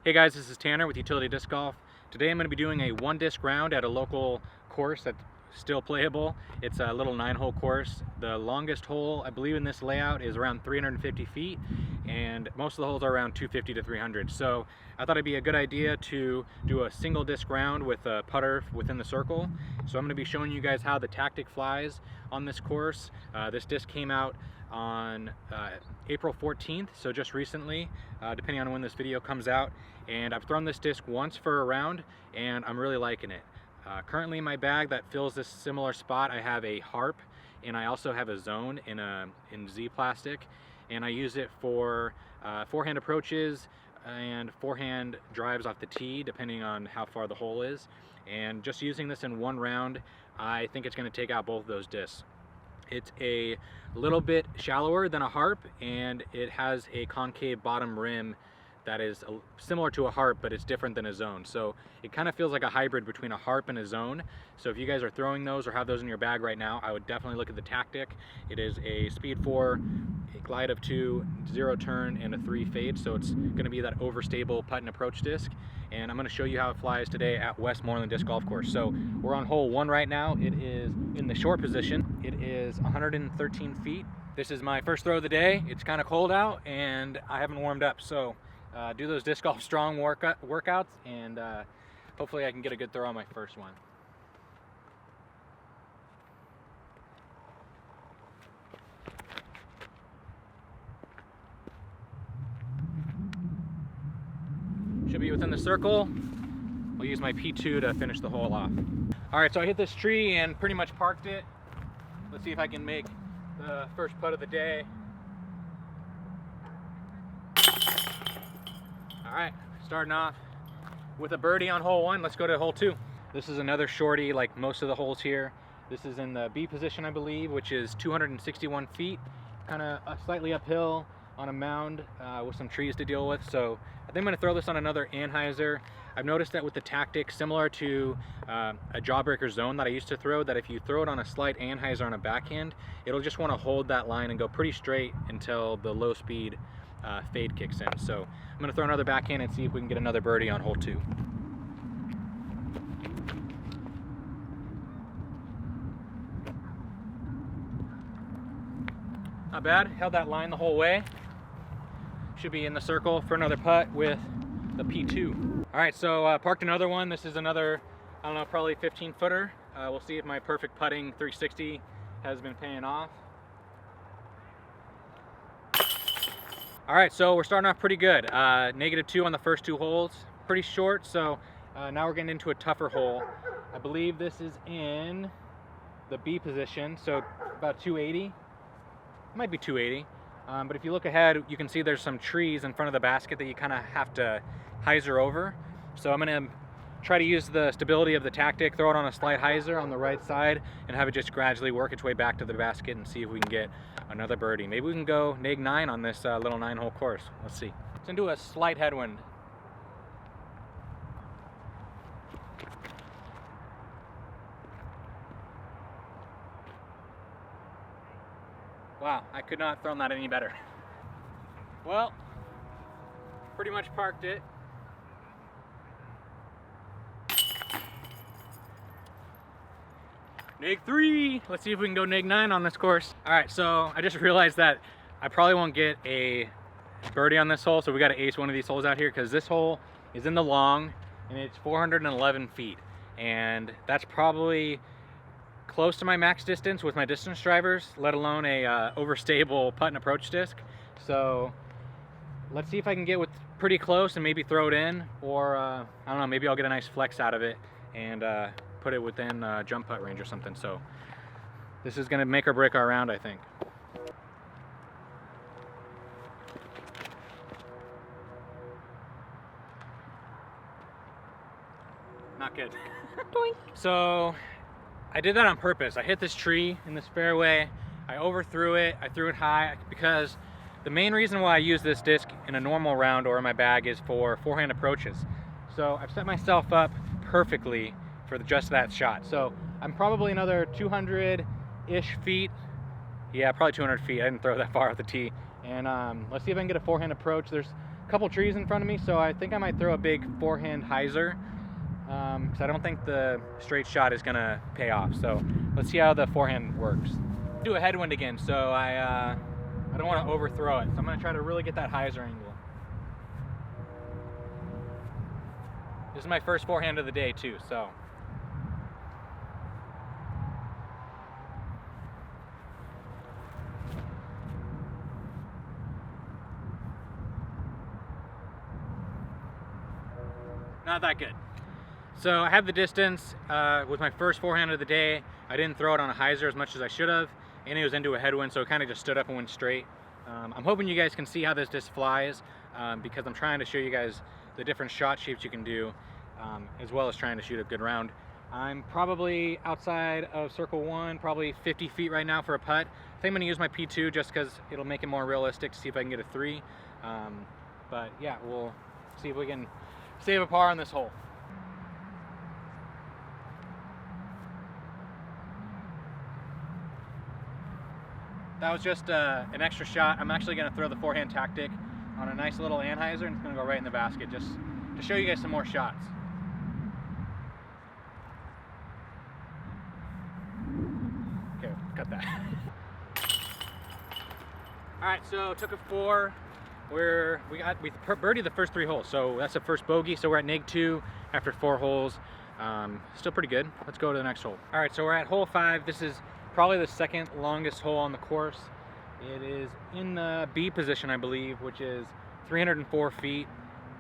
Hey guys, this is Tanner with Utility Disc Golf. Today I'm going to be doing a one disc round at a local course that's still playable. It's a little 9-hole course. The longest hole I believe in this layout is around 350 feet and most of the holes are around 250 to 300. So I thought it'd be a good idea to do a single disc round with a putter within the circle. So I'm going to be showing you guys how the tactic flies on this course. This disc came out on April 14th, so just recently, depending on when this video comes out, and I've thrown this disc once for a round and I'm really liking it. Currently in my bag that fills this similar spot, I have a harp and I also have a zone in Z plastic, and I use it for forehand approaches and forehand drives off the tee depending on how far the hole is. And just using this in one round, I think it's going to take out both of those discs. It's a little bit shallower than a harp and it has a concave bottom rim that is similar to a harp, but it's different than a zone. So it kind of feels like a hybrid between a harp and a zone. So if you guys are throwing those or have those in your bag right now, I would definitely look at the tactic. It is a speed 4, a glide of 2, 0 turn, and a 3 fade. So it's going to be that overstable putt and approach disc. And I'm going to show you how it flies today at Westmoreland Disc Golf Course. So we're on hole 1 right now. It is in the short position. It is 113 feet. This is my first throw of the day. It's kind of cold out and I haven't warmed up. So do those disc golf strong workouts and hopefully I can get a good throw on my first one. Should be within the circle. I'll use my P2 to finish the hole off. All right, so I hit this tree and pretty much parked it. Let's see if I can make the first putt of the day. All right, starting off with a birdie on hole 1. Let's go to hole 2. This is another shorty like most of the holes here. This is in the B position, I believe, which is 261 feet, kind of slightly uphill on a mound with some trees to deal with. So I think I'm going to throw this on another anhyzer. I've noticed that with the tactic, similar to a jawbreaker zone that I used to throw, that if you throw it on a slight anhyzer on a backhand, it'll just want to hold that line and go pretty straight until the low speed fade kicks in. So I'm going to throw another backhand and see if we can get another birdie on hole 2. Not bad, held that line the whole way. Should be in the circle for another putt with the P2. All right, so parked another one. This is another, I don't know, probably 15 footer. We'll see if my perfect putting 360 has been paying off. All right, so we're starting off pretty good. -2 on the first 2 holes, pretty short. So now we're getting into a tougher hole. I believe this is in the B position, so about 280. It might be 280. But if you look ahead, you can see there's some trees in front of the basket that you kind of have to hyzer over. So I'm going to try to use the stability of the tactic, throw it on a slight hyzer on the right side, and have it just gradually work its way back to the basket and see if we can get another birdie. Maybe we can go neg 9 on this little 9-hole course. Let's see. It's into a slight headwind. Wow, I could not have thrown that any better. Well, pretty much parked it. Neg 3. Let's see if we can go neg 9 on this course. All right, so I just realized that I probably won't get a birdie on this hole, so we got to ace one of these holes out here because this hole is in the long and it's 411 feet, and that's probably close to my max distance with my distance drivers, let alone a overstable putt and approach disc. So let's see if I can get with pretty close and maybe throw it in, or I don't know, maybe I'll get a nice flex out of it and put it within jump putt range or something. So this is going to make or break our round, I think. Not good. So I did that on purpose. I hit this tree in this fairway, I overthrew it, I threw it high, because the main reason why I use this disc in a normal round or in my bag is for forehand approaches. So I've set myself up perfectly for just that shot. So I'm probably another 200-ish feet. Yeah, probably 200 feet. I didn't throw that far off the tee. And let's see if I can get a forehand approach. There's couple trees in front of me, so I think I might throw a big forehand hyzer, because I don't think the straight shot is gonna pay off. So let's see how the forehand works. Do a headwind again, so I don't want to overthrow it. So I'm gonna try to really get that hyzer angle. This is my first forehand of the day too, so. Not that good. So I have the distance with my first forehand of the day. I didn't throw it on a hyzer as much as I should have, and it was into a headwind, so it kind of just stood up and went straight. I'm hoping you guys can see how this disc flies, because I'm trying to show you guys the different shot shapes you can do, as well as trying to shoot a good round. I'm probably outside of circle 1, probably 50 feet right now for a putt. I think I'm going to use my P2 just because it'll make it more realistic to see if I can get a 3. But yeah, we'll see if we can save a par on this hole. That was just an extra shot. I'm actually going to throw the forehand tactic on a nice little anhyzer, and it's going to go right in the basket just to show you guys some more shots. Okay, cut that. All right, so took a 4. We birdied the first 3 holes, so that's the first bogey. So we're at -2 after 4 holes. Still pretty good. Let's go to the next hole. All right, so we're at hole 5. This is probably the second longest hole on the course. It is in the B position, I believe, which is 304 feet.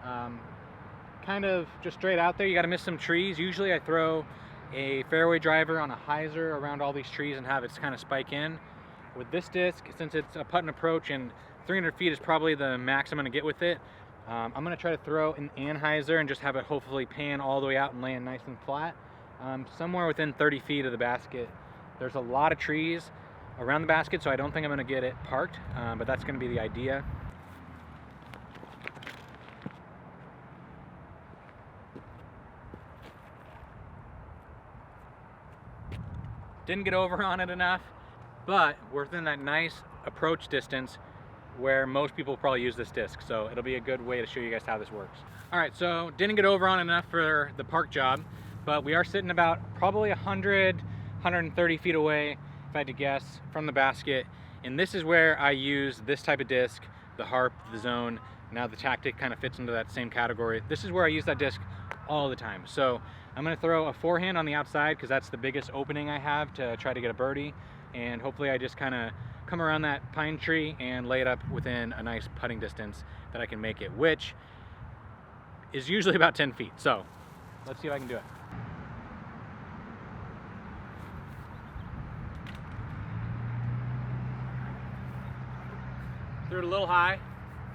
Kind of just straight out there. You got to miss some trees. Usually I throw a fairway driver on a hyzer around all these trees and have it kind of spike in. With this disc, since it's a putt and approach and 300 feet is probably the max I'm going to get with it, I'm going to try to throw an anhyzer and just have it hopefully pan all the way out and land nice and flat, somewhere within 30 feet of the basket. There's a lot of trees around the basket, so I don't think I'm going to get it parked, but that's going to be the idea. Didn't get over on it enough, but we're within that nice approach distance where most people probably use this disc, so it'll be a good way to show you guys how this works. All right, so didn't get over on enough for the park job, but we are sitting about probably 130 feet away, if I had to guess, from the basket, and this is where I use this type of disc, the harp, the zone. Now the tactic kind of fits into that same category. This is where I use that disc all the time. So I'm going to throw a forehand on the outside because that's the biggest opening I have to try to get a birdie, and hopefully I just kind of come around that pine tree and lay it up within a nice putting distance that I can make it, which is usually about 10 feet. So let's see if I can do it. Threw it a little high,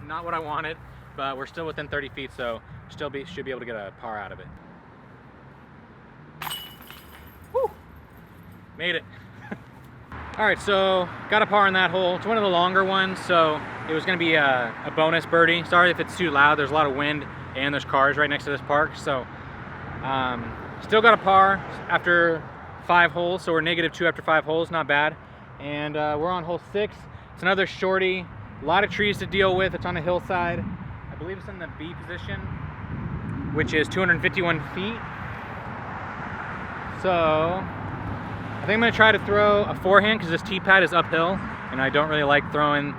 not what I wanted, but we're still within 30 feet, so should be able to get a par out of it. Woo! Made it. All right, so got a par in that hole. It's one of the longer ones, so it was going to be a bonus birdie. Sorry if it's too loud. There's a lot of wind and there's cars right next to this park. So still got a par after 5 holes, so we're -2 after 5 holes, not bad. And we're on hole 6. It's another shorty. A lot of trees to deal with. It's on a hillside. I believe it's in the B position, which is 251 feet. So I think I'm going to try to throw a forehand because this tee pad is uphill, and I don't really like throwing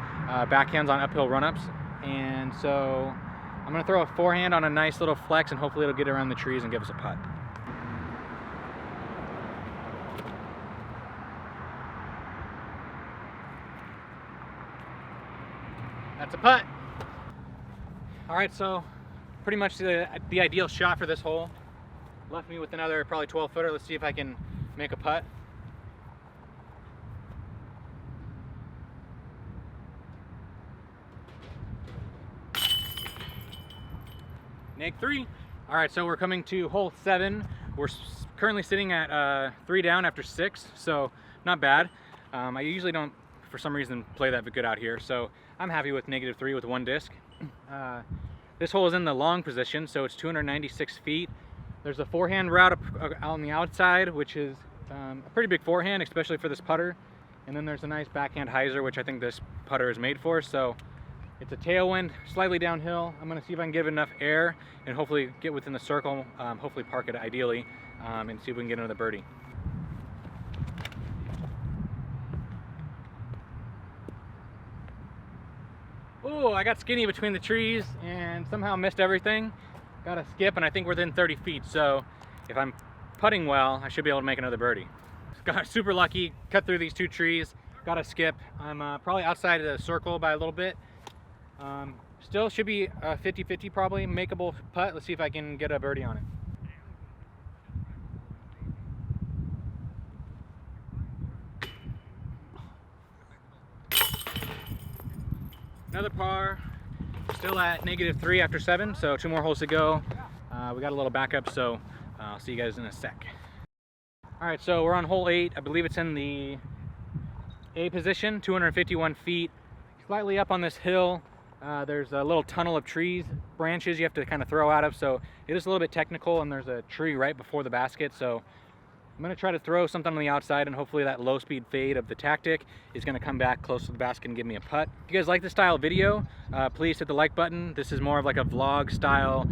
backhands on uphill run-ups. And so I'm going to throw a forehand on a nice little flex, and hopefully it'll get around the trees and give us a putt. That's a putt. All right, so pretty much the ideal shot for this hole. Left me with another probably 12-footer. Let's see if I can make a putt. Neg 3. All right, so we're coming to hole 7. We're currently sitting at 3 down after 6, so not bad. I usually don't, for some reason, play that good out here, so I'm happy with -3 with 1 disc. This hole is in the long position, so it's 296 feet. There's a forehand route on the outside, which is a pretty big forehand, especially for this putter. And then there's a nice backhand hyzer, which I think this putter is made for. So It's a tailwind, slightly downhill. I'm gonna see if I can give enough air and hopefully get within the circle, hopefully park it ideally, and see if we can get another birdie. Oh, I got skinny between the trees and somehow missed everything. Got a skip, and I think we're within 30 feet, so if I'm putting well, I should be able to make another birdie. Got super lucky, cut through these two trees, got a skip. I'm probably outside of the circle by a little bit. Still should be a 50-50 probably, makeable putt. Let's see if I can get a birdie on it. Another par, still at -3 after 7, so 2 more holes to go. We got a little backup, so I'll see you guys in a sec. All right, so we're on hole 8. I believe it's in the A position, 251 feet, slightly up on this hill. There's a little tunnel of trees, branches you have to kind of throw out of, so it is a little bit technical, and there's a tree right before the basket, so I'm going to try to throw something on the outside, and hopefully that low speed fade of the tactic is going to come back close to the basket and give me a putt. If you guys like this style video, please hit the like button. This is more of like a vlog style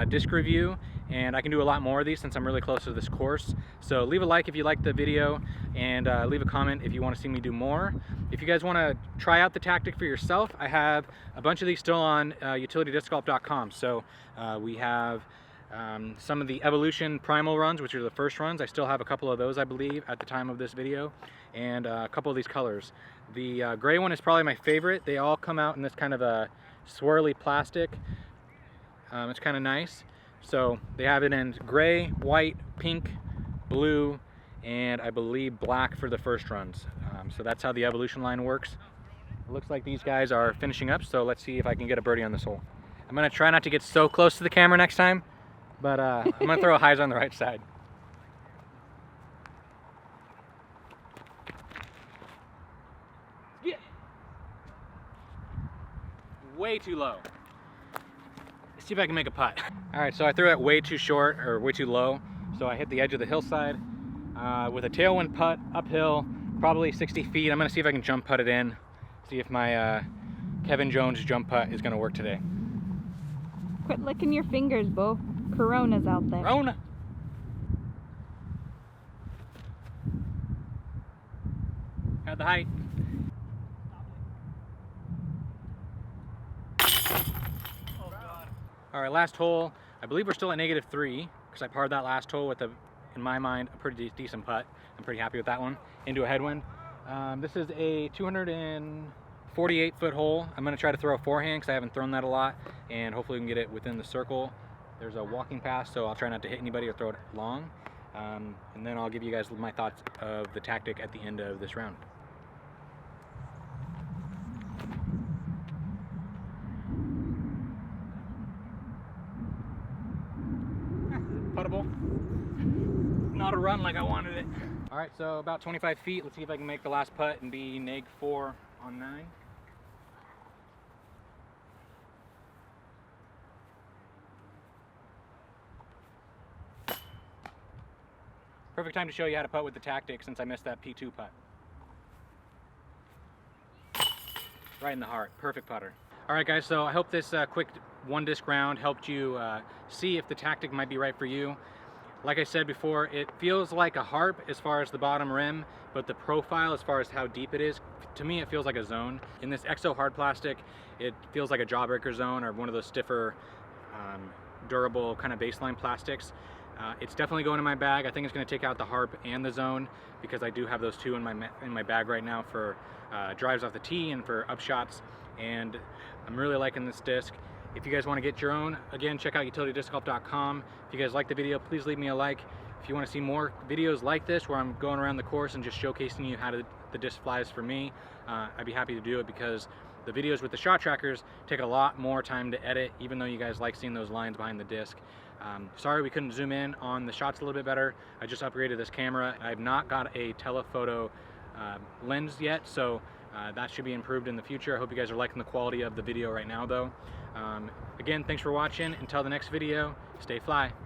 disc review, and I can do a lot more of these since I'm really close to this course. So leave a like if you like the video, and leave a comment if you want to see me do more. If you guys want to try out the tactic for yourself, I have a bunch of these still on utilitydiscgolf.com. So we have some of the Evolution Primal runs, which are the first runs. I still have a couple of those, I believe, at the time of this video, and a couple of these colors. The gray one is probably my favorite. They all come out in this kind of a swirly plastic. It's kind of nice. So they have it in gray, white, pink, blue, and I believe black for the first runs. So that's how the Evolution line works. It looks like these guys are finishing up, so let's see if I can get a birdie on this hole. I'm going to try not to get so close to the camera next time, but I'm going to throw highs on the right side. Yeah. Way too low. Let's see if I can make a putt. All right, so I threw it way too short, or way too low, so I hit the edge of the hillside with a tailwind putt uphill, probably 60 feet. I'm going to see if I can jump putt it in, see if my Kevin Jones jump putt is going to work today. Quit licking your fingers, Bo. Corona's out there. Corona! Got the height. Oh God. All right, last hole. I believe we're still at -3 because I parred that last hole with a, in my mind, a pretty decent putt. I'm pretty happy with that one. Into a headwind. This is a 248-foot hole. I'm going to try to throw a forehand because I haven't thrown that a lot, and hopefully we can get it within the circle. There's a walking path, so I'll try not to hit anybody or throw it long. And then I'll give you guys my thoughts of the tactic at the end of this round. Puttable. Not a run like I wanted it. All right, so about 25 feet. Let's see if I can make the last putt and be -4 on 9. Perfect time to show you how to putt with the tactic since I missed that P2 putt. Right in the heart. Perfect putter. All right, guys, so I hope this quick one disc round helped you see if the tactic might be right for you. Like I said before, it feels like a harp as far as the bottom rim, but the profile as far as how deep it is, to me it feels like a zone. In this Exo hard plastic, it feels like a jawbreaker zone or one of those stiffer, durable kind of baseline plastics. It's definitely going in my bag. I think it's going to take out the harp and the zone because I do have those two in my bag right now for drives off the tee and for upshots, and I'm really liking this disc. If you guys want to get your own, again, check out utilitydiscgolf.com. If you guys like the video, please leave me a like. If you want to see more videos like this where I'm going around the course and just showcasing you how the disc flies for me, I'd be happy to do it because the videos with the shot trackers take a lot more time to edit, even though you guys like seeing those lines behind the disc. Sorry we couldn't zoom in on the shots a little bit better. I just upgraded this camera. I've not got a telephoto lens yet, so that should be improved in the future. I hope you guys are liking the quality of the video right now though. Again, thanks for watching. Until the next video, stay fly.